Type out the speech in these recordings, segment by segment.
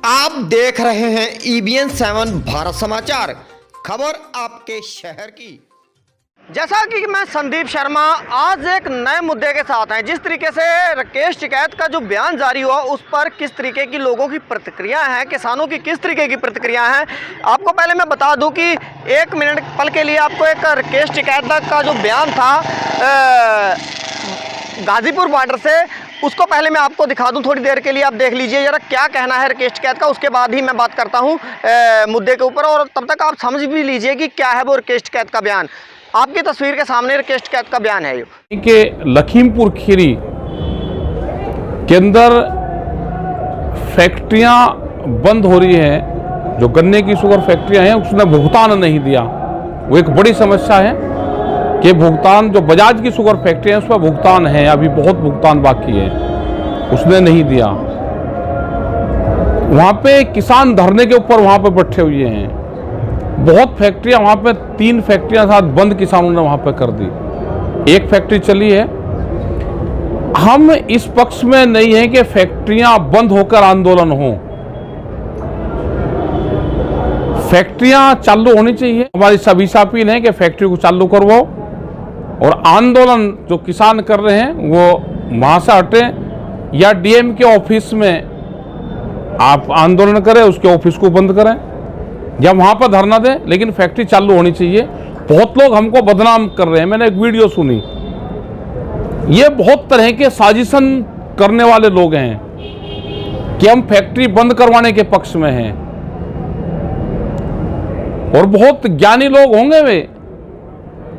आप देख रहे हैं EBN 7 भारत समाचार, खबर आपके शहर की। जैसा कि मैं संदीप शर्मा आज एक नए मुद्दे के साथ हैं। जिस तरीके से राकेश टिकैत का जो बयान जारी हुआ उस पर किस तरीके की लोगों की प्रतिक्रिया है, किसानों की किस तरीके की प्रतिक्रिया है, आपको पहले मैं बता दूं कि एक मिनट पल के लिए आपको एक राकेश टिकैत का जो बयान था गाजीपुर बॉर्डर से, उसको पहले मैं आपको दिखा दूं। थोड़ी देर के लिए आप देख लीजिए जरा क्या कहना है राकेश टिकैत का, उसके बाद ही मैं बात करता हूं मुद्दे के ऊपर, और तब तक आप समझ भी लीजिए कि क्या है वो राकेश टिकैत का बयान। आपकी तस्वीर के सामने राकेश टिकैत का बयान है ये कि लखीमपुर खीरी के अंदर फैक्ट्रियां बंद हो रही हैं, जो गन्ने की शुगर फैक्ट्रियां हैं उसने भुगतान नहीं दिया। वो एक बड़ी समस्या है कि भुगतान जो बजाज की शुगर फैक्ट्री है उस पर भुगतान है, अभी बहुत भुगतान बाकी है, उसने नहीं दिया। वहाँ पे किसान धरने के ऊपर वहाँ पे बैठे हुए हैं। बहुत फैक्ट्रियाँ वहाँ पे 3 फैक्ट्रियाँ साथ बंद किसानों ने वहाँ पे कर दी, एक फैक्ट्री चली है। हम इस पक्ष में नहीं है कि फैक्ट्रियाँ बंद होकर आंदोलन हो, फैक्ट्रियाँ चालू होनी चाहिए। हमारी सभी से अपील है कि फैक्ट्री को चालू करवाओ, और आंदोलन जो किसान कर रहे हैं वो वहाँ से हटें, या डीएम के ऑफिस में आप आंदोलन करें, उसके ऑफिस को बंद करें या वहाँ पर धरना दें, लेकिन फैक्ट्री चालू होनी चाहिए। बहुत लोग हमको बदनाम कर रहे हैं। मैंने एक वीडियो सुनी, ये बहुत तरह के साजिशन करने वाले लोग हैं कि हम फैक्ट्री बंद करवाने के पक्ष में हैं, और बहुत ज्ञानी लोग होंगे वे,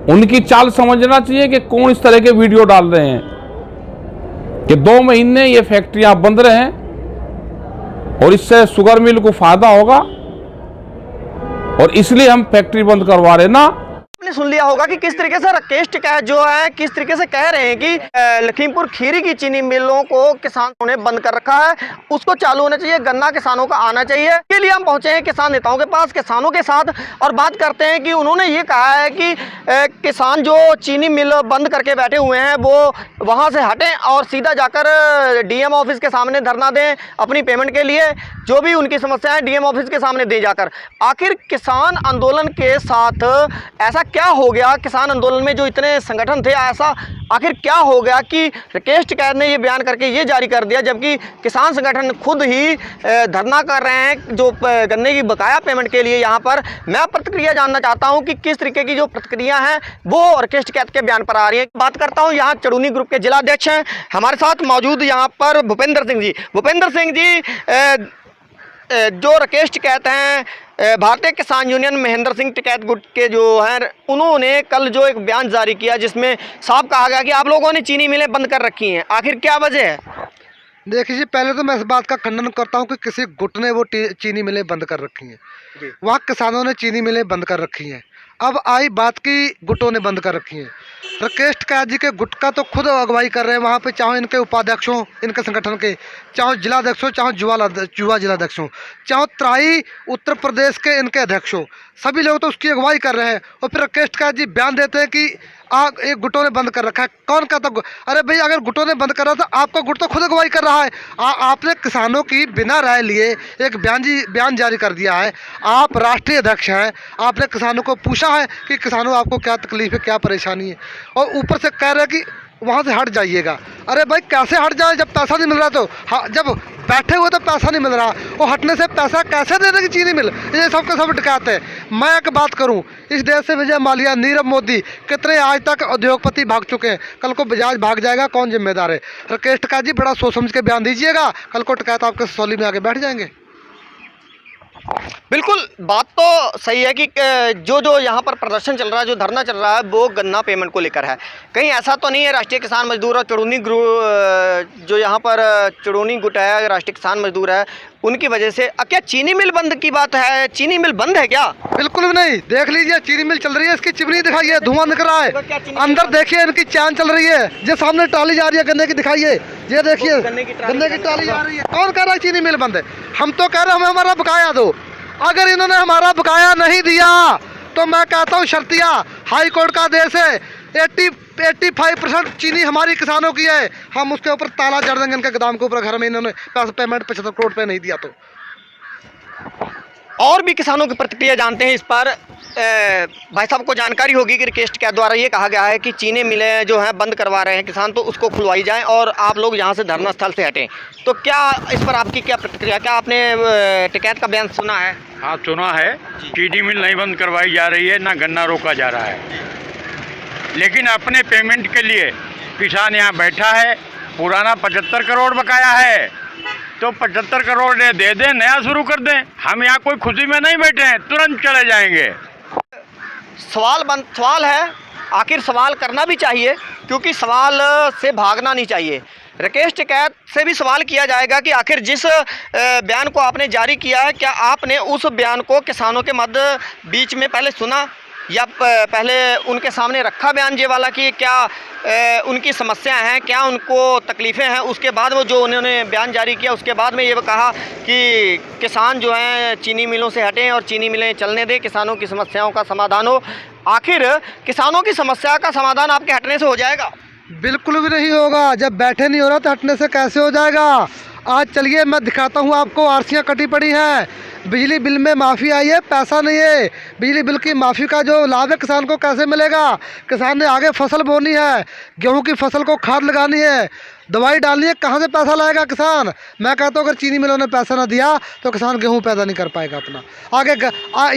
उनकी चाल समझना चाहिए कि कौन इस तरह के वीडियो डाल रहे हैं कि 2 महीने ये फैक्ट्रियां बंद रहे और इससे शुगर मिल को फायदा होगा, और इसलिए हम फैक्ट्री बंद करवा रहे ना। आपने सुन लिया होगा कि किस तरीके से राकेश टिकैत जो है किस तरीके से कह रहे हैं कि लखीमपुर खीरी की चीनी मिलों को किसानों ने बंद कर रखा है, उसको चालू होना चाहिए, गन्ना किसानों का आना चाहिए। इसके लिए हम पहुंचे हैं किसान नेताओं के पास, किसानों के साथ, और बात करते हैं कि उन्होंने ये कहा है कि किसान जो चीनी मिल बंद करके बैठे हुए हैं वो वहाँ से हटें और सीधा जाकर डीएम ऑफिस के सामने धरना दें अपनी पेमेंट के लिए। जो भी उनकी समस्या है डीएम ऑफिस के सामने दें जाकर। आखिर किसान आंदोलन के साथ ऐसा क्या हो गया, किसान आंदोलन में जो इतने संगठन थे, ऐसा आखिर क्या हो गया कि राकेश टिकैत ने ये बयान करके ये जारी कर दिया, जबकि किसान संगठन खुद ही धरना कर रहे हैं जो गन्ने की बकाया पेमेंट के लिए। यहाँ पर मैं प्रतिक्रिया जानना चाहता हूँ कि किस तरीके की जो प्रतिक्रिया है वो राकेश टिकैत के बयान पर आ रही है। बात करता हूँ, यहाँ चड़ूनी ग्रुप के जिला अध्यक्ष हैं हमारे साथ मौजूद, यहाँ पर भूपेंद्र सिंह जी। भूपेंद्र सिंह जी, जो राकेश टिकैत हैं भारतीय किसान यूनियन महेंद्र सिंह टिकैत गुट के जो हैं, उन्होंने कल जो एक बयान जारी किया जिसमें साफ कहा गया कि आप लोगों ने चीनी मिलें बंद कर रखी हैं, आखिर क्या वजह है? देखिए, पहले तो मैं इस बात का खंडन करता हूं कि किसी गुट ने वो चीनी मिलें बंद कर रखी हैं। वहाँ किसानों ने चीनी मिलें बंद कर रखी हैं। अब आई बात की गुटों ने बंद कर रखी हैं। राकेश टिकैत जी के गुट का तो खुद अगुवाई कर रहे हैं वहाँ पे, चाहे इनके उपाध्यक्ष हों इनके संगठन के, चाहे जिलाध्यक्ष हो, चाहे युवा जिलाध्यक्ष हों, चाहे त्राई उत्तर प्रदेश के इनके अध्यक्ष हों, सभी लोग तो उसकी अगुवाई कर रहे हैं। और फिर राकेश टिकैत जी बयान देते हैं कि एक गुटों ने बंद कर रखा है। कौन कहता? अरे भाई, अगर गुटों ने बंद कर रहा था, आपका गुट तो खुद अगुवाई कर रहा है। आपने किसानों की बिना राय लिए एक बयान जारी कर दिया है। आप राष्ट्रीय अध्यक्ष हैं, आपने किसानों को पूछा है कि किसानों आपको क्या तकलीफ है, क्या परेशानी है, और ऊपर से कह रहे हैं कि वहाँ से हट जाइएगा। अरे भाई, कैसे हट जाए जब पैसा नहीं मिल रहा? तो हाँ, जब बैठे हुए तो पैसा नहीं मिल रहा, और हटने से पैसा कैसे दे देगी चीनी मिल? ये सब के सब टिकैत है। मैं एक बात करूं, इस देश से विजय माल्या, नीरव मोदी, कितने आज तक उद्योगपति भाग चुके हैं। कल को बजाज भाग जाएगा, कौन जिम्मेदार है? राकेश टिकैत जी, बड़ा सोच समझ के बयान दीजिएगा, कल को टिकैत आपके सौली में आके बैठ जाएंगे। बिल्कुल, बात तो सही है कि जो यहाँ पर प्रदर्शन चल रहा है, जो धरना चल रहा है, वो गन्ना पेमेंट को लेकर है। कहीं ऐसा तो नहीं है राष्ट्रीय किसान मजदूर और चड़ूनी ग्रुप, जो यहाँ पर चड़ूनी गुट है, राष्ट्रीय किसान मजदूर है, उनकी वजह से क्या चीनी मिल बंद की बात है? चीनी मिल बंद है क्या? बिल्कुल भी नहीं। देख लीजिए, चीनी मिल चल रही है, इसकी चिमनी दिखाइए, धुआं निकल रहा है। अंदर देखिए, इनकी चैन चल रही है। ये सामने ट्राली जा रही है गन्ने की, दिखाइए, ये देखिए गन्ने की ट्राली जा रही है। कौन कह रहा है चीनी मिल बंद है? हम तो कह रहे हैं हमें हमारा बकाया दो। अगर इन्होंने हमारा बकाया नहीं दिया तो मैं कहता हूँ शर्तिया, हाई कोर्ट का आदेश है, 85% चीनी हमारी किसानों की है, हम उसके ऊपर ताला जड़ देंगे इनके गोदाम के ऊपर, घर में इन्होंने पेमेंट 75 करोड़ पे नहीं दिया तो। और भी किसानों की प्रतिक्रिया जानते हैं इस पर। भाई साहब को जानकारी होगी कि रिक्वेस्ट के द्वारा ये कहा गया है कि चीनी मिलें जो हैं बंद करवा रहे हैं किसान, तो उसको खुलवाई जाएं और आप लोग यहाँ से धरना स्थल से हटें। तो क्या इस पर आपकी क्या प्रतिक्रिया, क्या आपने टिकैत का बयान सुना है? हाँ सुना है। चीनी मिल नहीं बंद करवाई जा रही है, ना गन्ना रोका जा रहा है, लेकिन अपने पेमेंट के लिए किसान यहाँ बैठा है। पुराना 75 करोड़ बकाया है, तो 75 करोड़ दे दें, नया शुरू कर दें। हम यहाँ कोई खुशी में नहीं बैठे हैं, तुरंत चले जाएंगे। सवाल है, आखिर सवाल करना भी चाहिए, क्योंकि सवाल से भागना नहीं चाहिए। राकेश टिकैत से भी सवाल किया जाएगा कि आखिर जिस बयान को आपने जारी किया है, क्या आपने उस बयान को किसानों के मध्य बीच में पहले सुना या पहले उनके सामने रखा बयान ये वाला कि क्या उनकी समस्याएं हैं, क्या उनको तकलीफ़ें हैं, उसके बाद वो जो उन्होंने बयान जारी किया उसके बाद में ये कहा कि किसान जो हैं चीनी मिलों से हटें और चीनी मिलें चलने दें, किसानों की समस्याओं का समाधान हो। आखिर किसानों की समस्या का समाधान आपके हटने से हो जाएगा? बिल्कुल भी नहीं होगा। जब बैठे नहीं हो रहा तो हटने से कैसे हो जाएगा। आज चलिए मैं दिखाता हूँ आपको, आरसियाँ कटी पड़ी हैं, बिजली बिल में माफ़ी आई है, पैसा नहीं है। बिजली बिल की माफ़ी का जो लाभ है किसान को कैसे मिलेगा? किसान ने आगे फसल बोनी है, गेहूं की फसल को खाद लगानी है, दवाई डालनी है, कहाँ से पैसा लाएगा किसान? मैं कहता हूँ अगर चीनी मिलों ने पैसा ना दिया तो किसान गेहूं पैदा नहीं कर पाएगा अपना। आगे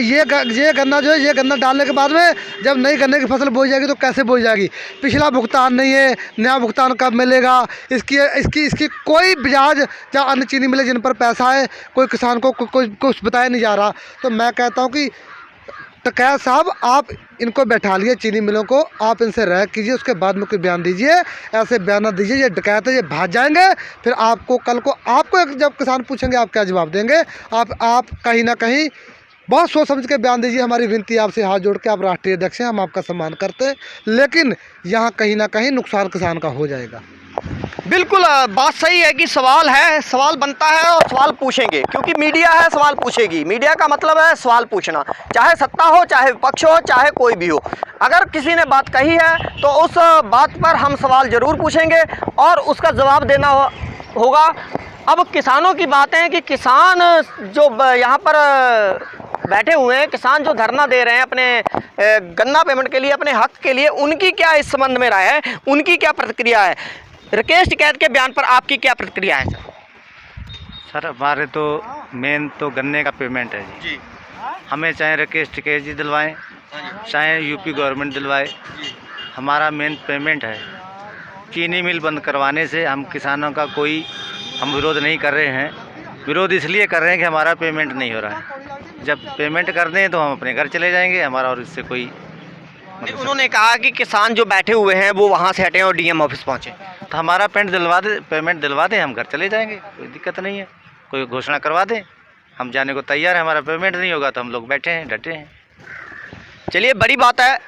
ये गन्ना जो है, ये गन्ना डालने के बाद में जब नई गन्ने की फसल बोई जाएगी तो कैसे बोई जाएगी? पिछला भुगतान नहीं है, नया भुगतान कब मिलेगा? इसकी कोई ब्याज या अन्य चीनी मिले जिन पर पैसा है, कोई किसान को कोई कुछ बताया नहीं जा रहा। तो मैं कहता हूँ कि टिकैत साहब आप इनको बैठा लिए चीनी मिलों को, आप इनसे राय कीजिए, उसके बाद में कोई बयान दीजिए। ऐसे बयान दीजिए ये डकैत है, ये भाग जाएंगे, फिर आपको कल को आपको जब किसान पूछेंगे आप क्या जवाब देंगे? आप कहीं ना कहीं बहुत सोच समझ के बयान दीजिए। हमारी विनती आपसे हाथ जोड़ के, आप राष्ट्रीय अध्यक्ष हैं, हम आपका सम्मान करते हैं, लेकिन यहाँ कहीं ना कहीं नुकसान किसान का हो जाएगा। बिल्कुल बात सही है कि सवाल है, सवाल बनता है और सवाल पूछेंगे, क्योंकि मीडिया है सवाल पूछेगी। मीडिया का मतलब है सवाल पूछना, चाहे सत्ता हो, चाहे विपक्ष हो, चाहे कोई भी हो। अगर किसी ने बात कही है तो उस बात पर हम सवाल ज़रूर पूछेंगे और उसका जवाब देना होगा। अब किसानों की बातें हैं कि किसान जो यहाँ पर बैठे हुए हैं, किसान जो धरना दे रहे हैं अपने गन्ना पेमेंट के लिए, अपने हक के लिए, उनकी क्या इस संबंध में राय है, उनकी क्या प्रतिक्रिया है? राकेश टिकैत के बयान पर आपकी क्या प्रतिक्रिया है सर? सर हमारे तो मेन तो गन्ने का पेमेंट है जी। हमें चाहे राकेश टिकैत जी दिलवाएं, चाहे यूपी गवर्नमेंट दिलवाए, हमारा मेन पेमेंट है। चीनी मिल बंद करवाने से हम किसानों का कोई हम विरोध नहीं कर रहे हैं, विरोध इसलिए कर रहे हैं कि हमारा पेमेंट नहीं हो रहा है। जब पेमेंट कर दें तो हम अपने घर चले जाएंगे, हमारा और इससे कोई उन्होंने कहा कि किसान जो बैठे हुए हैं वो वहाँ से हटें और डीएम ऑफिस पहुँचे। तो हमारा पेमेंट दिलवा दें, हम घर चले जाएंगे, कोई दिक्कत नहीं है। कोई घोषणा करवा दें, हम जाने को तैयार है। हमारा पेमेंट नहीं होगा तो हम लोग बैठे हैं, डटे हैं। चलिए बड़ी बात है,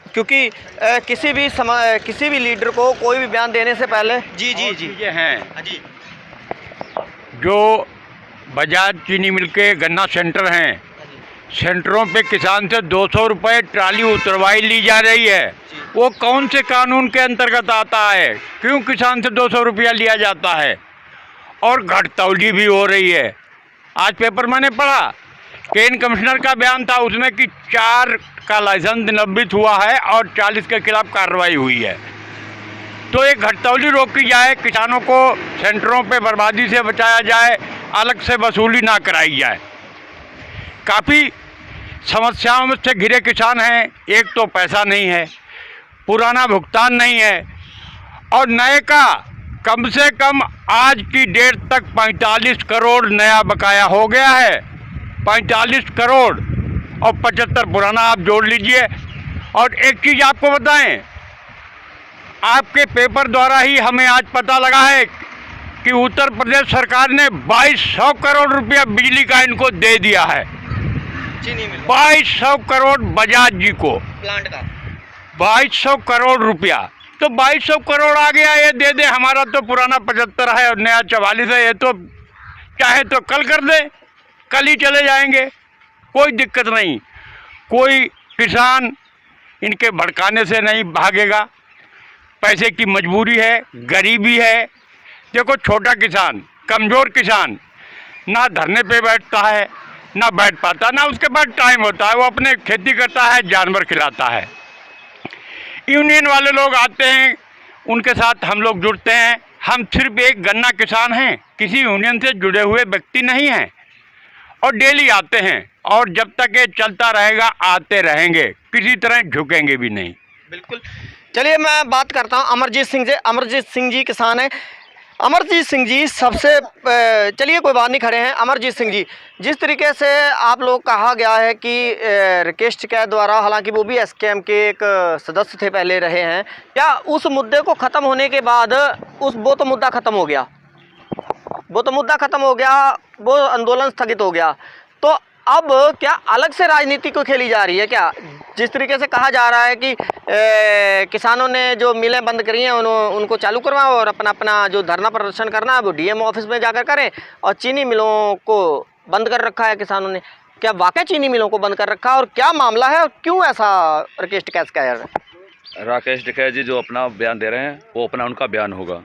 क्योंकि किसी भी लीडर को कोई भी बयान देने से पहले जी ये हैं जी, जो बजाज चीनी मिल के गन्ना सेंटर हैं, सेंटरों पे किसान से 200 रुपये ट्राली उतरवाई ली जा रही है। वो कौन से कानून के अंतर्गत आता है? क्यों किसान से 200 रुपया लिया जाता है? और घटतौली भी हो रही है। आज पेपर मैंने पढ़ा, केन कमिश्नर का बयान था उसमें कि 4 का लाइसेंस निलंबित हुआ है और 40 के खिलाफ कार्रवाई हुई है। तो एक घटतौली रोकी जाए, किसानों को सेंटरों पे बर्बादी से बचाया जाए, अलग से वसूली ना कराई जाए। काफ़ी समस्याओं में से घिरे किसान हैं। एक तो पैसा नहीं है, पुराना भुगतान नहीं है, और नए का कम से कम आज की डेट तक 45 करोड़ नया बकाया हो गया है। 45 करोड़ और 75 पुराना आप जोड़ लीजिए। और एक चीज़ आपको बताएं, आपके पेपर द्वारा ही हमें आज पता लगा है कि उत्तर प्रदेश सरकार ने 2200 करोड़ रुपया बिजली का इनको दे दिया है। 2200 करोड़ बजाज जी को, प्लांट का 2200 करोड़ रुपया। तो 2200 करोड़ आ गया, ये दे दे। हमारा तो पुराना 75 है और नया 44 है। ये तो चाहे तो कल कर दे, कल ही चले जाएंगे, कोई दिक्कत नहीं। कोई किसान इनके भड़काने से नहीं भागेगा। पैसे की मजबूरी है, गरीबी है। देखो छोटा किसान, कमज़ोर किसान ना धरने पे बैठता है, ना बैठ पाता, ना उसके पास टाइम होता है। वो अपने खेती करता है, जानवर खिलाता है। यूनियन वाले लोग आते हैं, उनके साथ हम लोग जुड़ते हैं। हम सिर्फ एक गन्ना किसान हैं, किसी यूनियन से जुड़े हुए व्यक्ति नहीं हैं, और डेली आते हैं, और जब तक ये चलता रहेगा आते रहेंगे, किसी तरह झुकेंगे भी नहीं। बिल्कुल। चलिए मैं बात करता हूँ अमरजीत सिंह से। अमरजीत सिंह जी किसान हैं। अमरजीत सिंह जी सबसे चलिए कोई बात नहीं, खड़े हैं। अमरजीत सिंह जी, जिस तरीके से आप लोग कहा गया है कि राकेश टिकैत द्वारा, हालांकि वो भी एसकेएम के एक सदस्य थे, पहले रहे हैं, क्या उस मुद्दे को ख़त्म होने के बाद वो तो मुद्दा ख़त्म हो गया, वो आंदोलन स्थगित हो गया, तो अब क्या अलग से राजनीति को खेली जा रही है क्या? जिस तरीके से कहा जा रहा है कि किसानों ने जो मिलें बंद करी हैं उनको चालू करवाओ, और अपना जो धरना प्रदर्शन करना है वो डीएम ऑफिस में जाकर करें, और चीनी मिलों को बंद कर रखा है किसानों ने। क्या वाकई चीनी मिलों को बंद कर रखा है, और क्या मामला है, और क्यों ऐसा राकेश टिकैत कह रहे हैं? राकेश टिकैत जी जो अपना बयान दे रहे हैं वो अपना उनका बयान होगा,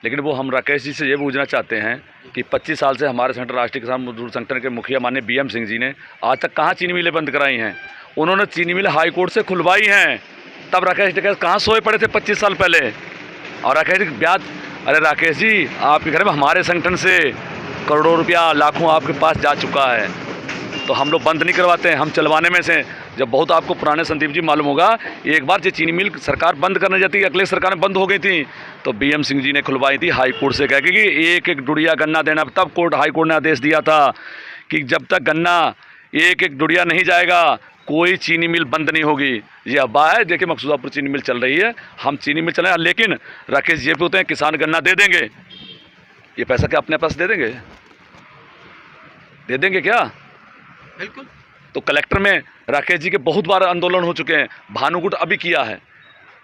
लेकिन वो हम राकेश जी से ये पूछना चाहते हैं कि 25 साल से हमारे संगठन राष्ट्रीय किसान मजदूर संगठन के मुखिया माननीय बीएम सिंह जी ने आज तक कहाँ चीनी मिलें बंद कराई हैं? उन्होंने चीनी मिलें हाई कोर्ट से खुलवाई हैं, तब राकेश टिकैत कहाँ सोए पड़े थे 25 साल पहले? और राकेश ब्याज, अरे राकेश जी आपके घर में हमारे संगठन से करोड़ों रुपया, लाखों आपके पास जा चुका है, तो हम लोग बंद नहीं करवाते हैं, हम चलवाने में से। जब बहुत आपको पुराने संदीप जी मालूम होगा, एक बार जो चीनी मिल सरकार बंद करने जाती, अखिलेश सरकार में बंद हो गई थी, तो बीएम सिंह जी ने खुलवाई थी हाई कोर्ट से, कह के कि एक एक डुडिया गन्ना देना। तब हाई कोर्ट ने आदेश दिया था कि जब तक गन्ना एक एक डुडिया नहीं जाएगा कोई चीनी मिल बंद नहीं होगी। ये अफवाह है, देखिए मकसूदापुर चीनी मिल चल रही है, हम चीनी मिल चले, लेकिन राकेश जी पूछते हैं किसान गन्ना दे देंगे, ये पैसा क्या अपने पास दे देंगे क्या? बिल्कुल। तो कलेक्टर में राकेश जी के बहुत बार आंदोलन हो चुके हैं, भानुगुट अभी किया है,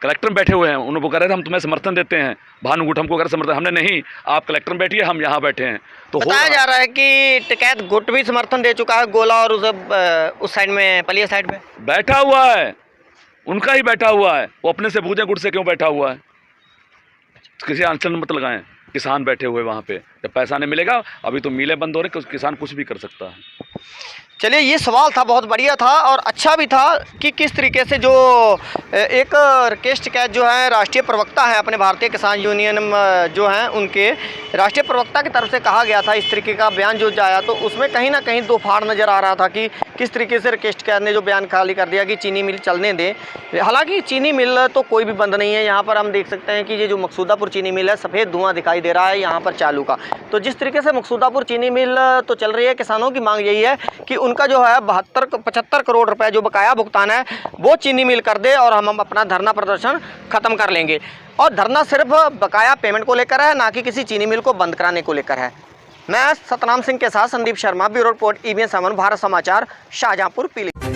कलेक्टर में बैठे हुए हैं, उन्होंने कह रहे थे हम तुम्हें समर्थन देते हैं, भानुगुट हमको कह रहे समर्थन, हमने नहीं, आप कलेक्टर में बैठिए, हम यहाँ बैठे हैं। तो बताया जा रहा है कि टिकैत गुट भी समर्थन दे चुका है, गोला और उस साइड में, पलिया साइड में बैठा हुआ है, उनका ही बैठा हुआ है, वो अपने से पूछें गुट से क्यों बैठा हुआ है? किसी आंचल मत लगाएं, किसान बैठे हुए वहाँ पे, जब पैसा नहीं मिलेगा, अभी तो मिलें बंद हो रहे, किसान कुछ भी कर सकता है। चलिए ये सवाल था, बहुत बढ़िया था और अच्छा भी था कि किस तरीके से जो एक राकेश टिकैत जो है राष्ट्रीय प्रवक्ता है अपने भारतीय किसान यूनियन जो हैं, उनके राष्ट्रीय प्रवक्ता की तरफ से कहा गया था, इस तरीके का बयान जो आया, तो उसमें कहीं ना कहीं दो फाड़ नज़र आ रहा था कि किस तरीके से राकेश टिकैत ने जो बयान खाली कर दिया कि चीनी मिल चलने दें। हालांकि चीनी मिल तो कोई भी बंद नहीं है, यहाँ पर हम देख सकते हैं कि ये जो मकसूदापुर चीनी मिल है, सफ़ेद धुआं दिखाई दे रहा है यहाँ पर चालू का। तो जिस तरीके से मकसूदापुर चीनी मिल तो चल रही है, किसानों की मांग यही है कि उनका जो है 75 करोड़ रुपए जो बकाया भुगतान है वो चीनी मिल कर दे, और हम अपना धरना प्रदर्शन खत्म कर लेंगे। और धरना सिर्फ बकाया पेमेंट को लेकर है, ना कि किसी चीनी मिल को बंद कराने को लेकर है। मैं सतनाम सिंह के साथ Sandeep Sharma, bureau report EBN 7 Bharat समाचार, शाहजहांपुर, पीलीभीत।